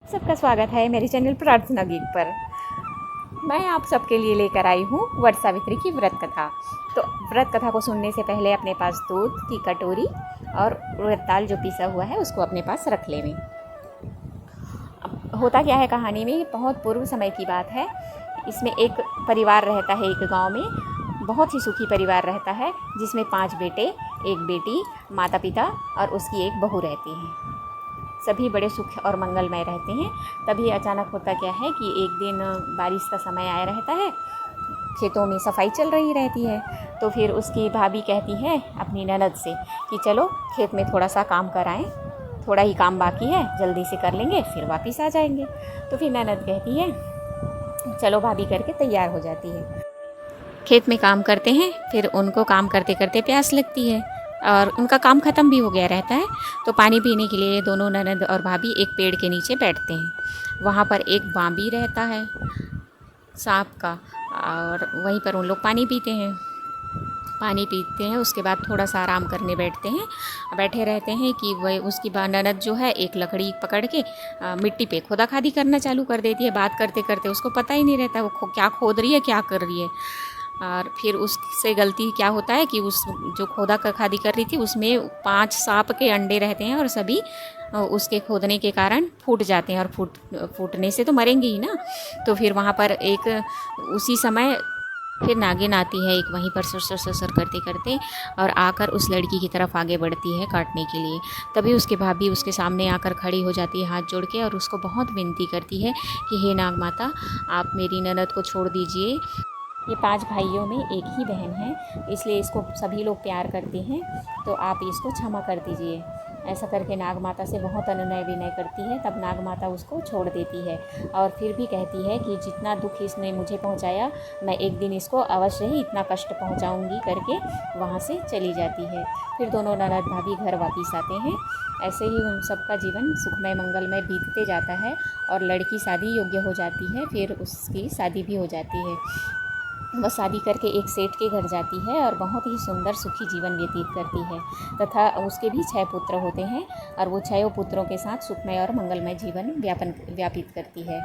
सबका स्वागत है मेरे चैनल प्रार्थना गीत पर। मैं आप सबके लिए लेकर आई हूँ वट सावित्री की व्रत कथा। तो व्रत कथा को सुनने से पहले अपने पास दूध की कटोरी और उड़द दाल जो पिसा हुआ है उसको अपने पास रख लें। होता क्या है कहानी में, बहुत पूर्व समय की बात है। इसमें एक परिवार रहता है, एक गांव में बहुत ही सुखी परिवार रहता है, जिसमें 5 बेटे, एक बेटी, माता पिता और उसकी एक बहू रहती हैं। सभी बड़े सुख और मंगलमय रहते हैं। तभी अचानक होता क्या है कि एक दिन बारिश का समय आया रहता है, खेतों में सफाई चल रही रहती है। तो फिर उसकी भाभी कहती है अपनी ननद से कि चलो खेत में थोड़ा सा काम कराएं, थोड़ा ही काम बाकी है, जल्दी से कर लेंगे फिर वापस आ जाएंगे। तो फिर ननद कहती है चलो भाभी करके तैयार हो जाती है। खेत में काम करते हैं, फिर उनको काम करते करते प्यास लगती है और उनका काम ख़त्म भी हो गया रहता है। तो पानी पीने के लिए दोनों ननद और भाभी एक पेड़ के नीचे बैठते हैं। वहाँ पर एक बांबी रहता है सांप का, और वहीं पर उन लोग पानी पीते हैं। उसके बाद थोड़ा सा आराम करने बैठे रहते हैं कि वह उसकी ननद जो है एक लकड़ी पकड़ के मिट्टी पे खोदा खादी करना चालू कर देती है। बात करते करते उसको पता ही नहीं रहता वो क्या खोद रही है, क्या कर रही है। और फिर उससे गलती क्या होता है कि उस जो खोदा खादी कर रही थी उसमें 5 सांप के अंडे रहते हैं और सभी उसके खोदने के कारण फूट जाते हैं, और फूटने से तो मरेंगे ही ना। तो फिर वहाँ पर एक उसी समय फिर नागिन आती है, एक वहीं पर सर सर सर करते करते, और आकर उस लड़की की तरफ आगे बढ़ती है काटने के लिए। तभी उसके भाभी उसके सामने आकर खड़ी हो जाती है हाथ जोड़ के, और उसको बहुत विनती करती है कि हे नाग माता, आप मेरी ननद को छोड़ दीजिए। ये 5 भाइयों में एक ही बहन है, इसलिए इसको सभी लोग प्यार करते हैं, तो आप इसको क्षमा कर दीजिए। ऐसा करके नाग माता से बहुत अनुनय विनय करती है। तब नाग माता उसको छोड़ देती है, और फिर भी कहती है कि जितना दुख इसने मुझे पहुंचाया, मैं एक दिन इसको अवश्य ही इतना कष्ट पहुंचाऊंगी करके वहां से चली जाती है। फिर दोनों ननद भाभी घर वापस आते हैं। ऐसे ही उन सबका जीवन सुखमय मंगलमय बीतते जाता है, और लड़की शादी योग्य हो जाती है। फिर उसकी शादी भी हो जाती है। वह शादी करके एक सेठ के घर जाती है और बहुत ही सुंदर सुखी जीवन व्यतीत करती है, तथा उसके भी 6 पुत्र होते हैं, और वो 6 पुत्रों के साथ सुखमय और मंगलमय जीवन व्यापित करती है।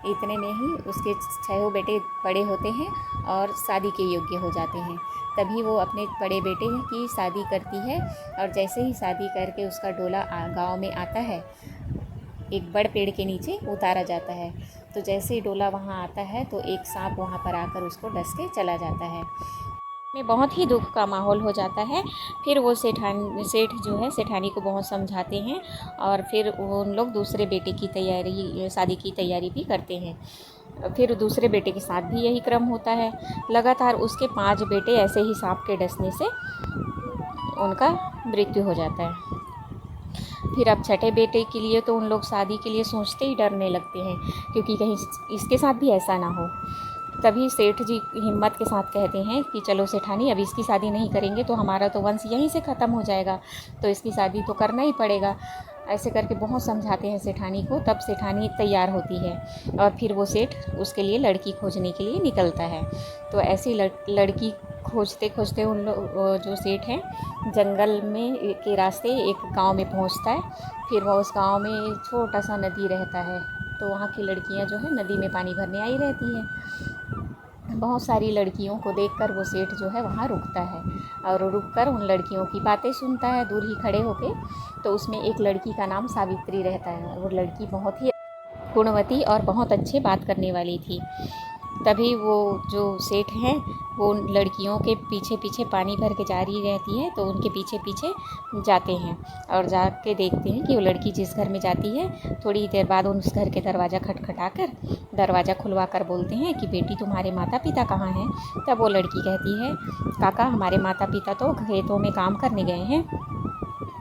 इतने में ही उसके 6 बेटे बड़े होते हैं और शादी के योग्य हो जाते हैं। तभी वो अपने बड़े बेटे की शादी करती है, और जैसे ही शादी करके उसका डोला गाँव में आता है, एक बड़ पेड़ के नीचे उतारा जाता है। तो जैसे ही डोला वहाँ आता है तो एक सांप वहाँ पर आकर उसको डस के चला जाता है। में बहुत ही दुख का माहौल हो जाता है। फिर वो सेठ जो है सेठानी को बहुत समझाते हैं, और फिर उन लोग दूसरे बेटे की तैयारी, शादी की तैयारी भी करते हैं। फिर दूसरे बेटे के साथ भी यही क्रम होता है। लगातार उसके 5 बेटे ऐसे ही सांप के डसने से उनका मृत्यु हो जाता है। फिर अब छठे बेटे के लिए तो उन लोग शादी के लिए सोचते ही डरने लगते हैं, क्योंकि कहीं इसके साथ भी ऐसा ना हो। तभी सेठ जी हिम्मत के साथ कहते हैं कि चलो सेठानी, अब इसकी शादी नहीं करेंगे तो हमारा तो वंश यहीं से ख़त्म हो जाएगा, तो इसकी शादी तो करना ही पड़ेगा। ऐसे करके बहुत समझाते हैं सेठानी को। तब सेठानी तैयार होती है, और फिर वो सेठ उसके लिए लड़की खोजने के लिए निकलता है। तो ऐसी लड़की खोजते खोजते उन लोग, जो सेठ हैं, जंगल में के रास्ते एक गांव में पहुंचता है। फिर वह उस गांव में छोटा सा नदी रहता है, तो वहाँ की लड़कियां जो है नदी में पानी भरने आई रहती हैं। बहुत सारी लड़कियों को देखकर वो सेठ जो है वहाँ रुकता है, और रुककर उन लड़कियों की बातें सुनता है दूर ही खड़े होके। तो उसमें एक लड़की का नाम सावित्री रहता है, और वो लड़की बहुत ही गुणवती और बहुत अच्छे बात करने वाली थी। तभी वो जो सेठ हैं वो उन लड़कियों के पीछे पीछे पानी भर के जा रही रहती है, तो उनके पीछे पीछे जाते हैं, और जाके देखते हैं कि वो लड़की जिस घर में जाती है, थोड़ी देर बाद उस घर के दरवाज़ा खटखटाकर दरवाज़ा खुलवा कर बोलते हैं कि बेटी तुम्हारे माता पिता कहाँ हैं। तब वो लड़की कहती है काका, हमारे माता पिता तो खेतों में काम करने गए हैं।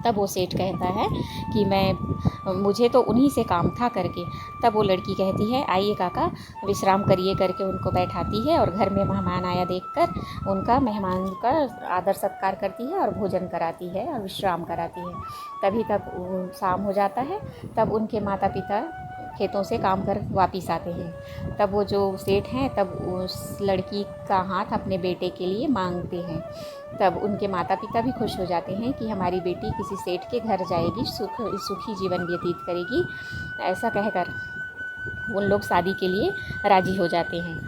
तब वो सेठ कहता है कि मुझे तो उन्हीं से काम था करके। तब वो लड़की कहती है आइए काका विश्राम करिए करके उनको बैठाती है, और घर में मेहमान आया देखकर उनका मेहमान का आदर सत्कार करती है और भोजन कराती है और विश्राम कराती है। तभी तक शाम हो जाता है। तब उनके माता पिता खेतों से काम कर वापस आते हैं। तब वो जो सेठ हैं तब उस लड़की का हाथ अपने बेटे के लिए मांगते हैं। तब उनके माता पिता भी खुश हो जाते हैं कि हमारी बेटी किसी सेठ के घर जाएगी, सुखी जीवन व्यतीत करेगी। ऐसा कहकर उन लोग शादी के लिए राज़ी हो जाते हैं।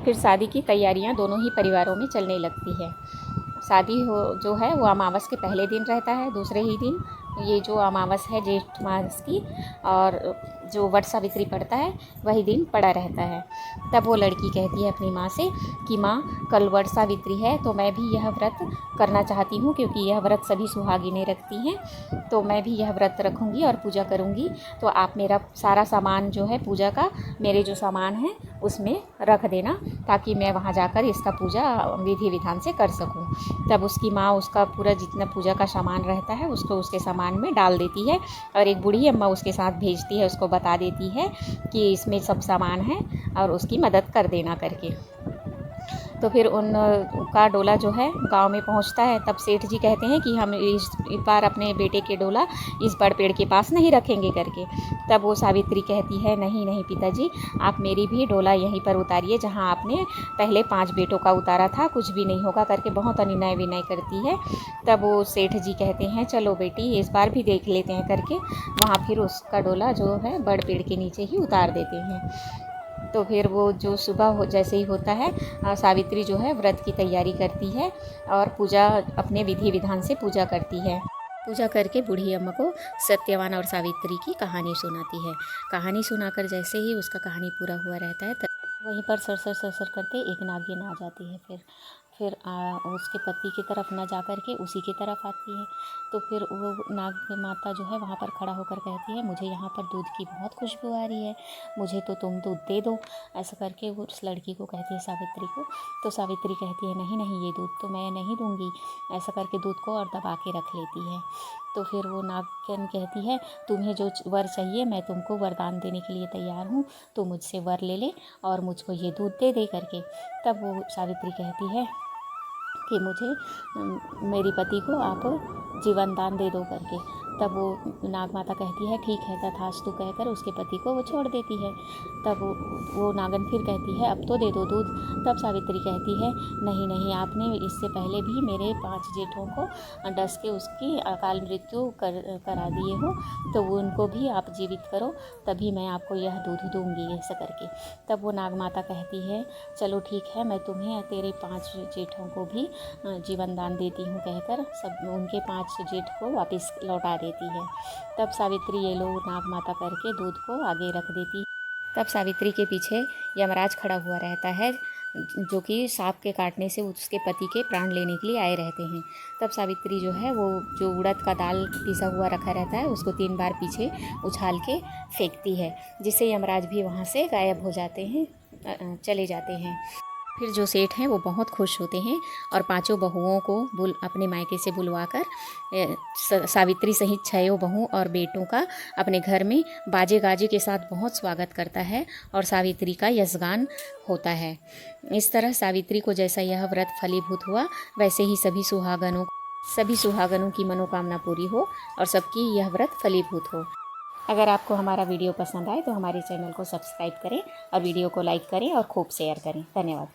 फिर शादी की तैयारियां दोनों ही परिवारों में चलने लगती है। शादी हो जो है वो अमावस के पहले दिन रहता है, दूसरे ही दिन ये जो अमावस है जेठ मास की, और जो वट सावित्री पड़ता है वही दिन पड़ा रहता है। तब वो लड़की कहती है अपनी माँ से कि माँ, कल वट सावित्री है तो मैं भी यह व्रत करना चाहती हूँ, क्योंकि यह व्रत सभी सुहागिनें रखती हैं, तो मैं भी यह व्रत रखूँगी और पूजा करूँगी। तो आप मेरा सारा सामान जो है पूजा का, मेरे जो सामान है उसमें रख देना, ताकि मैं वहाँ जाकर इसका पूजा विधि विधान से कर सकूँ। तब उसकी माँ उसका पूरा जितना पूजा का सामान रहता है उसको उसके सामान में डाल देती है, और एक बूढ़ी अम्मा उसके साथ भेजती है, उसको बता देती है कि इसमें सब सामान है और उसकी मदद कर देना करके। तो फिर उनका डोला जो है गांव में पहुंचता है। तब सेठ जी कहते हैं कि हम इस बार अपने बेटे के डोला इस बड़ पेड़ के पास नहीं रखेंगे करके। तब वो सावित्री कहती है, नहीं नहीं पिताजी, आप मेरी भी डोला यहीं पर उतारिए जहां आपने पहले 5 बेटों का उतारा था, कुछ भी नहीं होगा करके बहुत अनुनय विनय करती है। तब वो सेठ जी कहते हैं, चलो बेटी इस बार भी देख लेते हैं करके वहाँ फिर उसका डोला जो है बड़ पेड़ के नीचे ही उतार देते हैं। तो फिर वो जो सुबह हो जैसे ही होता है, सावित्री जो है व्रत की तैयारी करती है और पूजा अपने विधि विधान से पूजा करती है। पूजा करके बूढ़ी अम्मा को सत्यवान और सावित्री की कहानी सुनाती है। कहानी सुनाकर जैसे ही उसका कहानी पूरा हुआ रहता है, वहीं पर सरसर करते एक नागिन आ जाती है। फिर उसके पति की तरफ न जा कर के उसी की तरफ आती है। तो फिर वो नाग माता जो है वहाँ पर खड़ा होकर कहती है, मुझे यहाँ पर दूध की बहुत खुशबू आ रही है, मुझे तो तुम दूध दे दो। ऐसा करके वो उस लड़की को कहती है, सावित्री को। तो सावित्री कहती है, नहीं नहीं, ये दूध तो मैं नहीं दूँगी। ऐसा करके दूध को और दबा के रख लेती है। तो फिर वो नागिन कहती है, तुम्हें जो वर चाहिए मैं तुमको वरदान देने के लिए तैयार हूँ, तो मुझसे वर ले ले और मुझको ये दूध दे दे करके। तब वो सावित्री कहती है कि मुझे मेरे पति को आप जीवन दान दे दो करके। तब वो नाग माता कहती है, ठीक है तथास्तु कहकर उसके पति को वो छोड़ देती है। तब वो नागन फिर कहती है, अब तो दे दो दूध। तब सावित्री कहती है, नहीं नहीं, आपने इससे पहले भी मेरे 5 जेठों को डस के उसकी अकाल मृत्यु करा दिए हो, तो वो उनको भी आप जीवित करो, तभी मैं आपको यह दूध दूँगी, ऐसा करके। तब वो नाग माता कहती है, चलो ठीक है, मैं तुम्हें तेरे 5 जेठों को भी जीवन दान देती हूँ कहकर सब उनके 5 जेठ को वापस लौटा देती है। तब सावित्री ये लोग नाग माता करके दूध को आगे रख देती। तब सावित्री के पीछे यमराज खड़ा हुआ रहता है, जो कि सांप के काटने से उसके पति के प्राण लेने के लिए आए रहते हैं। तब सावित्री जो है वो जो उड़द का दाल पिसा हुआ रखा रहता है उसको 3 बार पीछे उछाल के फेंकती है, जिससे यमराज भी वहाँ से गायब हो जाते हैं, चले जाते हैं। फिर जो सेठ हैं वो बहुत खुश होते हैं और 5 बहुओं को अपने मायके से बुलवाकर सावित्री सहित 6 बहुओं और बेटों का अपने घर में बाजे गाजे के साथ बहुत स्वागत करता है और सावित्री का यशगान होता है। इस तरह सावित्री को जैसा यह व्रत फलीभूत हुआ, वैसे ही सभी सुहागनों की मनोकामना पूरी हो और सबकी यह व्रत फलीभूत हो। अगर आपको हमारा वीडियो पसंद आए तो हमारे चैनल को सब्सक्राइब करें और वीडियो को लाइक करें और खूब शेयर करें। धन्यवाद।